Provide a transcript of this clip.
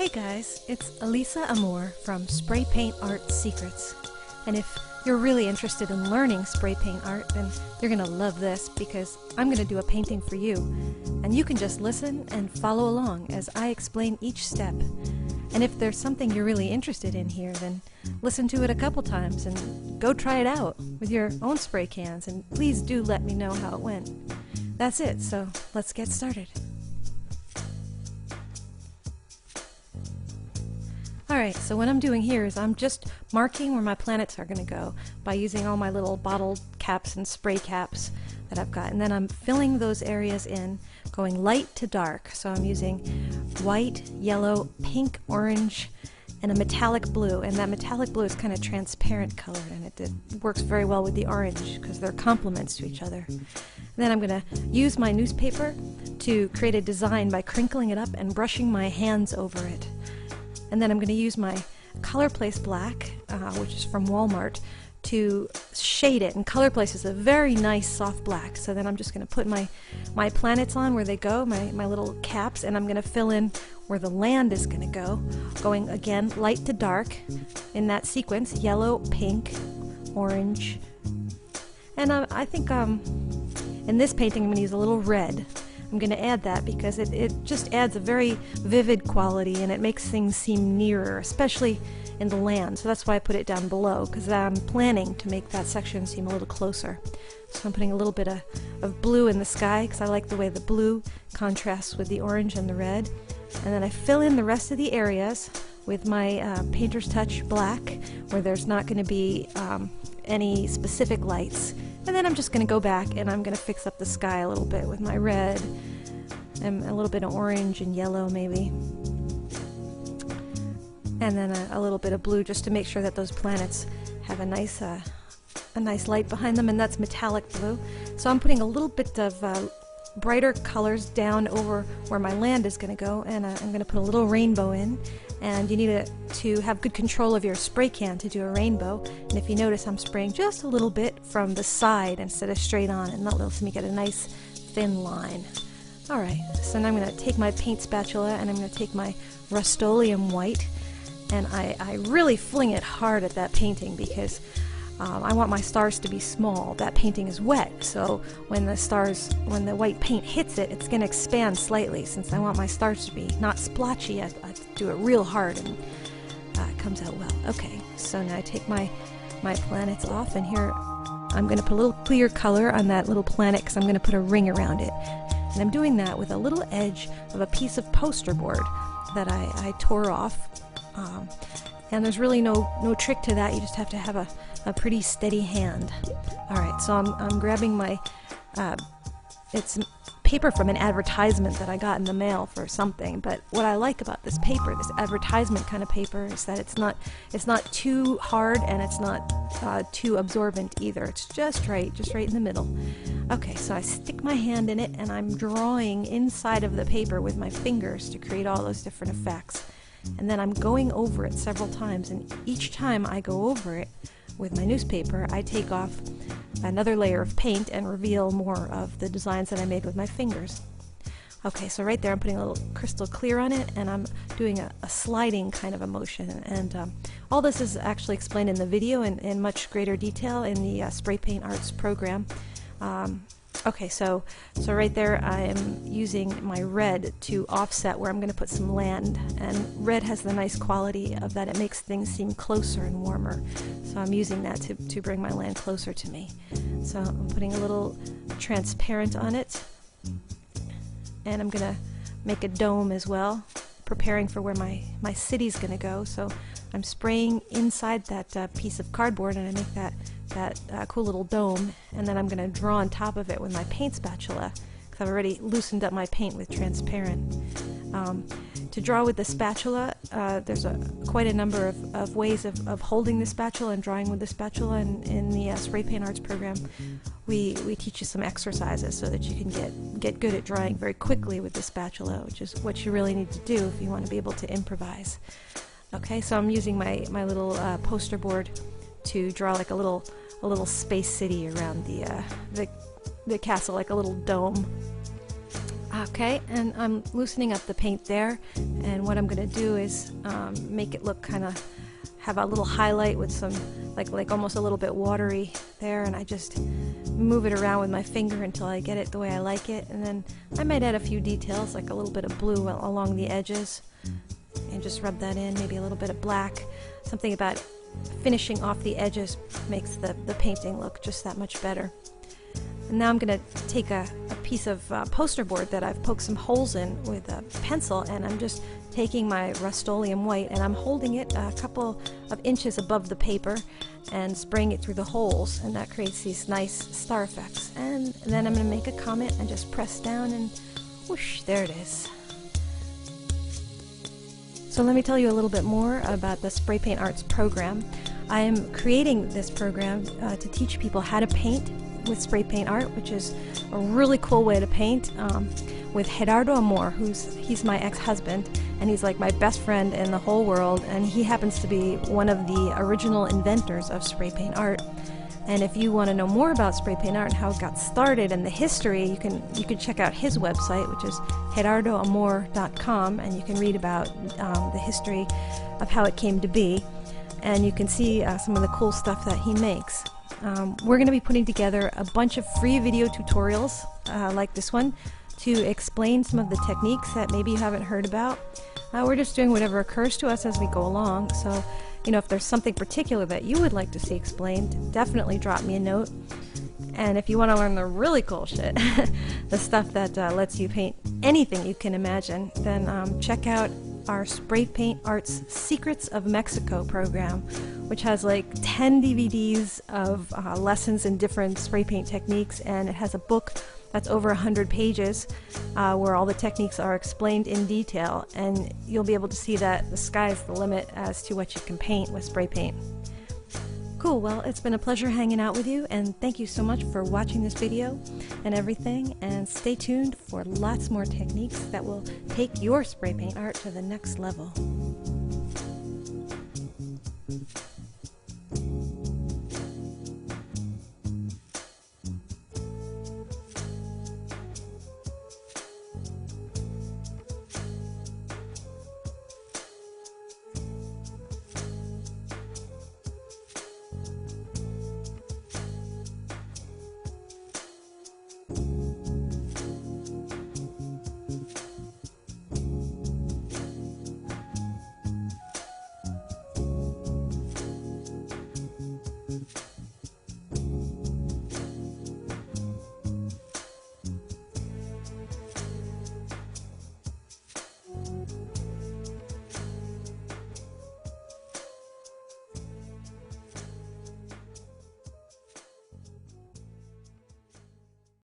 Hey guys, it's Elisa Amor from Spray Paint Art Secrets. And if you're really interested in learning spray paint art, then you're going to love this because I'm going to do a painting for you. And you can just listen and follow along as I explain each step. And if there's something you're really interested in here, then listen to it a couple times and go try it out with your own spray cans. And please do let me know how it went. That's it, so let's get started. Alright, so what I'm doing here is I'm just marking where my planets are going to go by using all my little bottle caps and spray caps that I've got. And then I'm filling those areas in, going light to dark. So I'm using white, yellow, pink, orange, and a metallic blue. And that metallic blue is kind of transparent colored, and it works very well with the orange because they're complements to each other. And then I'm going to use my newspaper to create a design by crinkling it up and brushing my hands over it. And then I'm going to use my Color Place Black, which is from Walmart, to shade it. And Color Place is a very nice soft black. So then I'm just going to put my planets on where they go, my little caps, and I'm going to fill in where the land is going to go, going again light to dark in that sequence, yellow, pink, orange. And I think in this painting I'm going to use a little red. I'm going to add that because it just adds a very vivid quality and it makes things seem nearer, especially in the land. So that's why I put it down below, because I'm planning to make that section seem a little closer. So I'm putting a little bit of blue in the sky because I like the way the blue contrasts with the orange and the red. And then I fill in the rest of the areas with my Painter's Touch black, where there's not going to be any specific lights. And then I'm just going to go back and I'm going to fix up the sky a little bit with my red and a little bit of orange and yellow maybe. And then a little bit of blue just to make sure that those planets have a nice light behind them, and that's metallic blue. So I'm putting a little bit of brighter colors down over where my land is going to go, and I'm going to put a little rainbow in. And you need to have good control of your spray can to do a rainbow. And if you notice, I'm spraying just a little bit from the side instead of straight on, and that lets me get a nice thin line. Alright, so now I'm going to take my paint spatula and I'm going to take my Rust-Oleum white, and I really fling it hard at that painting because I want my stars to be small. That painting is wet, so when the white paint hits it, it's going to expand slightly. Since I want my stars to be not splotchy, I do it real hard, and it comes out well. Okay, so now I take my planets off, and here I'm going to put a little clear color on that little planet because I'm going to put a ring around it. And I'm doing that with a little edge of a piece of poster board that I tore off. And there's really no trick to that. You just have to have a pretty steady hand. Alright, so I'm grabbing my, it's paper from an advertisement that I got in the mail for something, but what I like about this paper, this advertisement kind of paper, is that it's not too hard and it's not too absorbent either. It's just right in the middle. Okay, so I stick my hand in it and I'm drawing inside of the paper with my fingers to create all those different effects. And then I'm going over it several times, and each time I go over it with my newspaper, I take off another layer of paint and reveal more of the designs that I made with my fingers. Okay, so right there I'm putting a little crystal clear on it, and I'm doing a sliding kind of a motion. And all this is actually explained in the video in much greater detail in the Spray Paint Arts program. Okay, so right there I am using my red to offset where I'm going to put some land, and red has the nice quality of that it makes things seem closer and warmer. So I'm using that to bring my land closer to me. So I'm putting a little transparent on it, and I'm going to make a dome as well, preparing for where my city's going to go. So I'm spraying inside that piece of cardboard, and I make that cool little dome, and then I'm going to draw on top of it with my paint spatula because I've already loosened up my paint with transparent. To draw with the spatula, there's quite a number of ways of holding the spatula and drawing with the spatula, and in the Spray Paint Arts program we teach you some exercises so that you can get good at drawing very quickly with the spatula, which is what you really need to do if you want to be able to improvise. Okay, so I'm using my little poster board to draw like a little space city around the castle, like a little dome. Okay, and I'm loosening up the paint there, and what I'm going to do is make it look kind of, have a little highlight with some, like almost a little bit watery there, and I just move it around with my finger until I get it the way I like it, and then I might add a few details, like a little bit of blue along the edges, and just rub that in, maybe a little bit of black. Something about finishing off the edges makes the painting look just that much better. And now I'm going to take a piece of poster board that I've poked some holes in with a pencil, and I'm just taking my Rust-Oleum white and I'm holding it a couple of inches above the paper and spraying it through the holes, and that creates these nice star effects. And then I'm going to make a comment and just press down and whoosh, there it is. So let me tell you a little bit more about the Spray Paint Arts program. I am creating this program to teach people how to paint with spray paint art, which is a really cool way to paint, with Gerardo Amor, he's my ex-husband, and he's like my best friend in the whole world, and he happens to be one of the original inventors of spray paint art. And if you want to know more about spray paint art and how it got started and the history, you can check out his website, which is gerardoamor.com, and you can read about the history of how it came to be, and you can see some of the cool stuff that he makes. We're going to be putting together a bunch of free video tutorials like this one to explain some of the techniques that maybe you haven't heard about. We're just doing whatever occurs to us as we go along, so if there's something particular that you would like to see explained, definitely drop me a note. And if you want to learn the really cool shit, the stuff that lets you paint anything you can imagine, then check out our Spray Paint Arts Secrets of Mexico program, which has like 10 DVDs of lessons in different spray paint techniques, and it has a book that's over 100 pages where all the techniques are explained in detail, and you'll be able to see that the sky's the limit as to what you can paint with spray paint. Cool, well, it's been a pleasure hanging out with you, and thank you so much for watching this video and everything, and stay tuned for lots more techniques that will take your spray paint art to the next level.